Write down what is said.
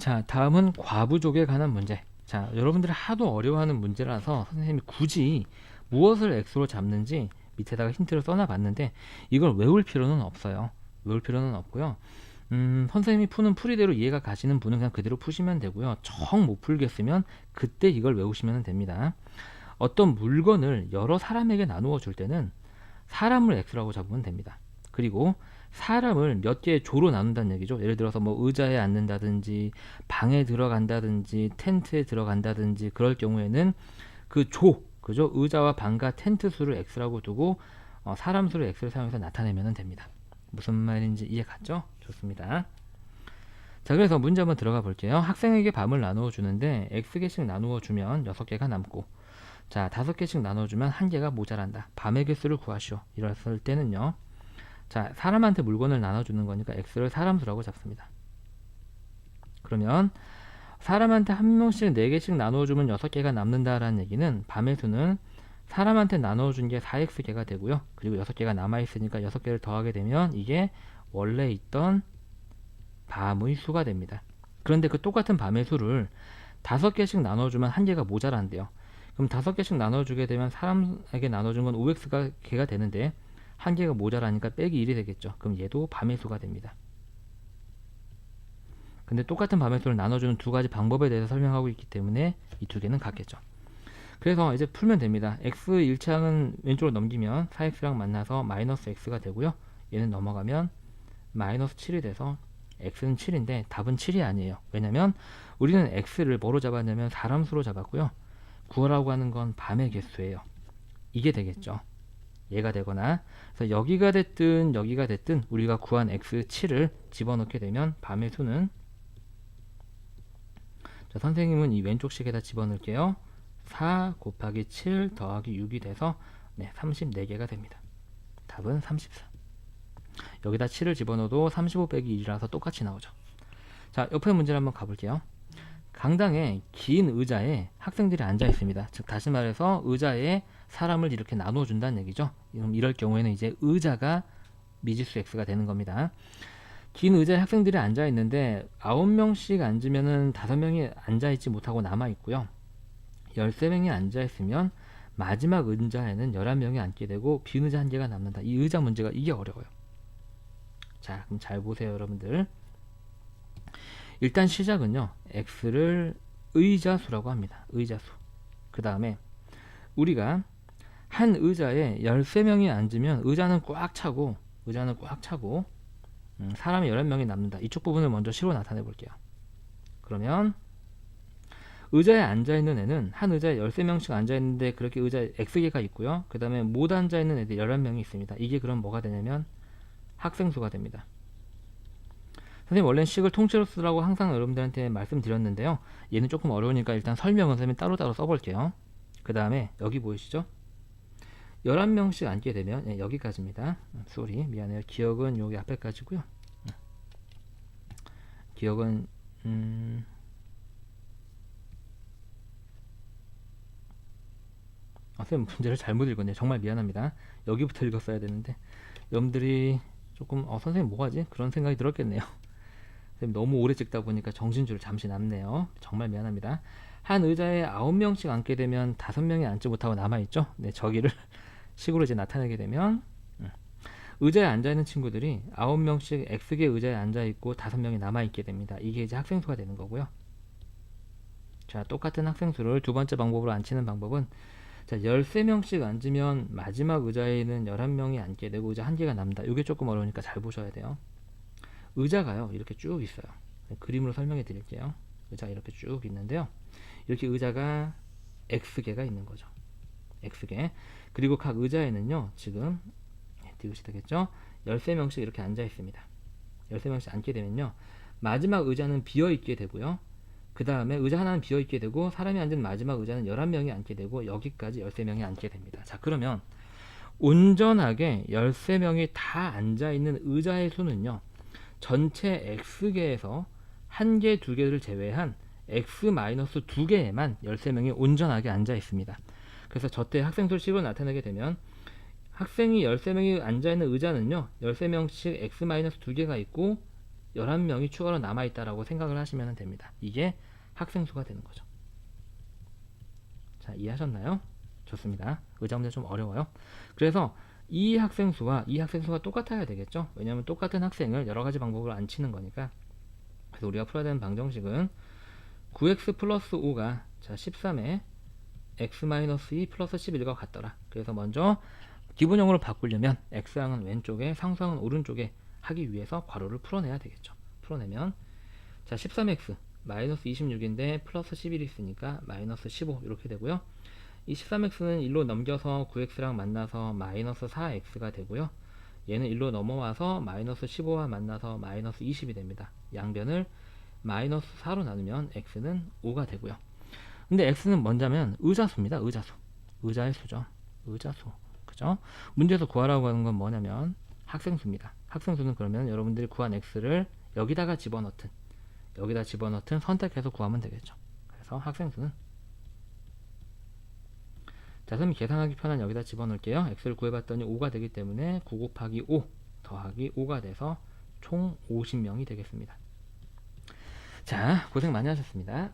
자, 다음은 과부족에 관한 문제. 자, 여러분들이 하도 어려워하는 문제라서 선생님이 굳이 무엇을 x로 잡는지 밑에다가 힌트를 써놔 봤는데 이걸 외울 필요는 없어요. 외울 필요는 없고요. 선생님이 푸는 풀이대로 이해가 가시는 분은 그냥 그대로 푸시면 되고요. 정 못 풀겠으면 그때 이걸 외우시면 됩니다. 어떤 물건을 여러 사람에게 나누어 줄 때는 사람을 x라고 잡으면 됩니다. 그리고 사람을 몇 개의 조로 나눈다는 얘기죠. 예를 들어서 뭐 의자에 앉는다든지 방에 들어간다든지 텐트에 들어간다든지 그럴 경우에는 그 조, 그죠? 의자와 방과 텐트 수를 x라고 두고 사람 수를 x를 사용해서 나타내면 됩니다. 무슨 말인지 이해 갔죠? 좋습니다. 자, 그래서 문제 한번 들어가 볼게요. 학생에게 밤을 나누어 주는데 x개씩 나누어 주면 6개가 남고, 자, 5개씩 나눠주면 1개가 모자란다. 밤의 개수를 구하시오. 이랬을 때는요, 자, 사람한테 물건을 나눠주는 거니까 x를 사람수라고 잡습니다. 그러면 사람한테 한 명씩 4개씩 나눠주면 6개가 남는다라는 얘기는 밤의 수는 사람한테 나눠준 게 4x개가 되고요. 그리고 6개가 남아있으니까 6개를 더하게 되면 이게 원래 있던 밤의 수가 됩니다. 그런데 그 똑같은 밤의 수를 5개씩 나눠주면 1개가 모자란대요. 그럼 5개씩 나눠주게 되면 사람에게 나눠준 건 5x가 되는데 1개가 모자라니까 빼기 1이 되겠죠. 그럼 얘도 밤의 수가 됩니다. 근데 똑같은 밤의 수를 나눠주는 두 가지 방법에 대해서 설명하고 있기 때문에 이 두 개는 같겠죠. 그래서 이제 풀면 됩니다. x 1창은 왼쪽으로 넘기면 4x랑 만나서 마이너스 x가 되고요. 얘는 넘어가면 마이너스 7이 돼서 x는 7인데 답은 7이 아니에요. 왜냐면 우리는 x를 뭐로 잡았냐면 사람수로 잡았고요. 구하라고 하는 건 밤의 개수예요. 이게 되겠죠. 얘가 되거나, 그래서 여기가 됐든 여기가 됐든 우리가 구한 x7을 집어넣게 되면 밤의 수는, 자, 선생님은 이 왼쪽 식에다 집어넣을게요. 4 곱하기 7 더하기 6이 돼서 34개가 됩니다. 답은 34. 여기다 7을 집어넣어도 35 빼기 1이라서 똑같이 나오죠. 자, 옆에 문제를 한번 가볼게요. 강당에 긴 의자에 학생들이 앉아 있습니다. 즉 다시 말해서 의자에 사람을 이렇게 나눠 준다는 얘기죠. 이럴 경우에는 이제 의자가 미지수 x가 되는 겁니다. 긴 의자에 학생들이 앉아 있는데 9명씩 앉으면은 5명이 앉아 있지 못하고 남아 있고요. 13명이 앉아 있으면 마지막 의자에는 11명이 앉게 되고 빈 의자 1개가 남는다. 이 의자 문제가 이게 어려워요. 자, 그럼 잘 보세요, 여러분들. 일단 시작은요, x를 의자수라고 합니다. 의자수. 그 다음에 우리가 한 의자에 13명이 앉으면 의자는 꽉 차고 사람이 11명이 남는다. 이쪽 부분을 먼저 시로 나타내 볼게요. 그러면 의자에 앉아있는 애는 한 의자에 13명씩 앉아있는데 그렇게 의자에 x개가 있고요. 그 다음에 못 앉아있는 애들 11명이 있습니다. 이게 그럼 뭐가 되냐면 학생수가 됩니다. 선생님 원래는 식을 통째로 쓰라고 항상 여러분들한테 말씀드렸는데요. 얘는 조금 어려우니까 일단 설명은 선생님 따로따로 써볼게요. 그 다음에 여기 보이시죠? 11명씩 앉게 되면 여기까지입니다. 쏘리 미안해요. 기억은 여기 앞에까지고요. 기억은 선생님 문제를 잘못 읽었네요. 정말 미안합니다. 여기부터 읽었어야 되는데 여러분들이 조금 선생님 뭐하지? 그런 생각이 들었겠네요. 선생님 너무 오래 찍다 보니까 정신줄을 잠시 놨네요. 정말 미안합니다. 한 의자에 9명씩 앉게 되면 5명이 앉지 못하고 남아있죠. 네, 저기를 식으로 이제 나타내게 되면 의자에 앉아있는 친구들이 9명씩 X개 의자에 앉아있고 5명이 남아있게 됩니다. 이게 이제 학생수가 되는 거고요. 자, 똑같은 학생수를 두 번째 방법으로 앉히는 방법은, 자, 13명씩 앉으면 마지막 의자에는 11명이 앉게 되고 의자 1개가 남다. 이게 조금 어려우니까 잘 보셔야 돼요. 의자가요, 이렇게 쭉 있어요. 그림으로 설명해 드릴게요. 의자가 이렇게 쭉 있는데요. 이렇게 의자가 X개가 있는 거죠. X개. 그리고 각 의자에는요, 지금 띄우시 되겠죠? 13명씩 이렇게 앉아 있습니다. 13명씩 앉게 되면요, 마지막 의자는 비어 있게 되고요. 그 다음에 의자 하나는 비어 있게 되고 사람이 앉은 마지막 의자는 11명이 앉게 되고 여기까지 13명이 앉게 됩니다. 자, 그러면 온전하게 13명이 다 앉아 있는 의자의 수는요, 전체 X개에서 1개, 2개를 제외한 X-2개에만 13명이 온전하게 앉아 있습니다. 그래서 저때 학생수 식으로 나타내게 되면 학생이 13명이 앉아있는 의자는요, 13명씩 X-2개가 있고 11명이 추가로 남아있다라고 생각을 하시면 됩니다. 이게 학생 수가 되는 거죠. 자, 이해하셨나요? 좋습니다. 의자 문제 좀 어려워요. 그래서 이 학생 수와 이 학생 수가 똑같아야 되겠죠. 왜냐하면 똑같은 학생을 여러 가지 방법으로 안 치는 거니까. 그래서 우리가 풀어야 되는 방정식은 9x 플러스 5가 자 13에 x-2 플러스 11과 같더라. 그래서 먼저 기본형으로 바꾸려면 x항은 왼쪽에 상수항은 오른쪽에 하기 위해서 괄호를 풀어내야 되겠죠. 풀어내면 자 13x 마이너스 26인데 플러스 11이 있으니까 마이너스 15 이렇게 되고요. 이 13x는 1로 넘겨서 9x랑 만나서 마이너스 4x가 되고요. 얘는 1로 넘어와서 마이너스 15와 만나서 마이너스 20이 됩니다. 양변을 마이너스 4로 나누면 x는 5가 되고요. 근데 x는 뭔냐면 의자수입니다. 의자수. 의자의 수죠. 의자수. 그죠? 문제에서 구하라고 하는 건 뭐냐면 학생수입니다. 학생수는 그러면 여러분들이 구한 x를 여기다 집어넣든 선택해서 구하면 되겠죠. 그래서 학생수는 자, 선생님 계산하기 편한 여기다 집어넣을게요. x를 구해봤더니 5가 되기 때문에 9 곱하기 5 더하기 5가 돼서 총 50명이 되겠습니다. 자, 고생 많이 하셨습니다.